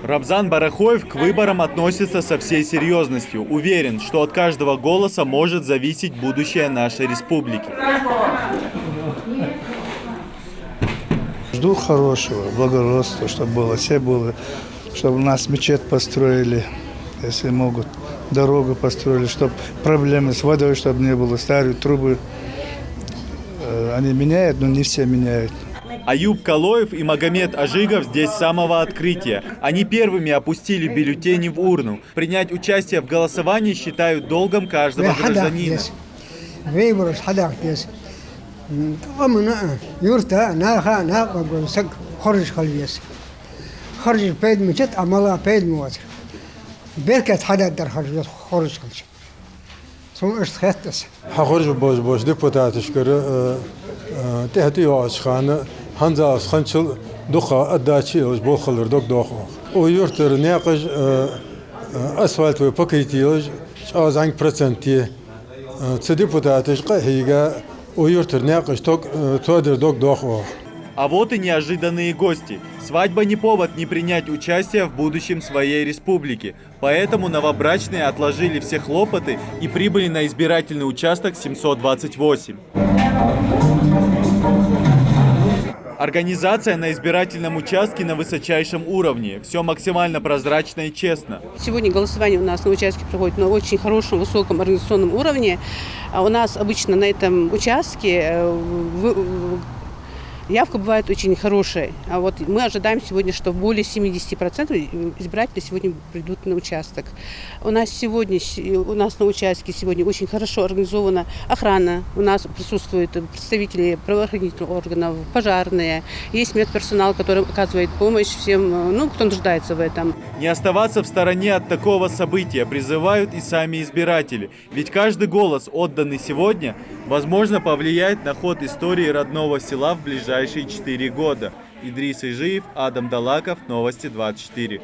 Рамзан Барахоев к выборам относится со всей серьезностью. Уверен, что от каждого голоса может зависеть будущее нашей республики. Жду хорошего, благородства, чтобы было, все было, чтобы у нас мечеть построили, если могут, дорогу построили, чтобы проблемы с водой, чтобы не было, старые трубы. Они меняют, но не все меняют. Аюб Калоев и Магомед Ажигов здесь с самого открытия. Они первыми опустили бюллетени в урну. Принять участие в голосовании считают долгом каждого гражданина. Hanzas Hanchel Ducha Adachil Bochelor Dog Doch. O Jurter Neakaj Asphalt Paketioj, az 1%. Це депутати ж Кагига, у Юртер Неакaj Тодер Дог Doch. А вот и неожиданные гости. Свадьба не повод не принять участие в будущем своей республики. Поэтому новобрачные отложили все хлопоты и прибыли на избирательный участок 728. Организация на избирательном участке на высочайшем уровне. Все максимально прозрачно и честно. Сегодня голосование у нас на участке проходит на очень хорошем, высоком организационном уровне. У нас обычно на этом участке явка бывает очень хорошая. А вот мы ожидаем сегодня, что более 70% избирателей сегодня придут на участок. У нас на участке сегодня очень хорошо организована охрана. У нас присутствуют представители правоохранительных органов, пожарные. Есть медперсонал, который оказывает помощь всем, кто нуждается в этом. Не оставаться в стороне от такого события призывают и сами избиратели. Ведь каждый голос, отданный сегодня, возможно, повлияет на ход истории родного села в ближайшие 4 года. Идрис Ижиев, Адам Далаков, Новости 24.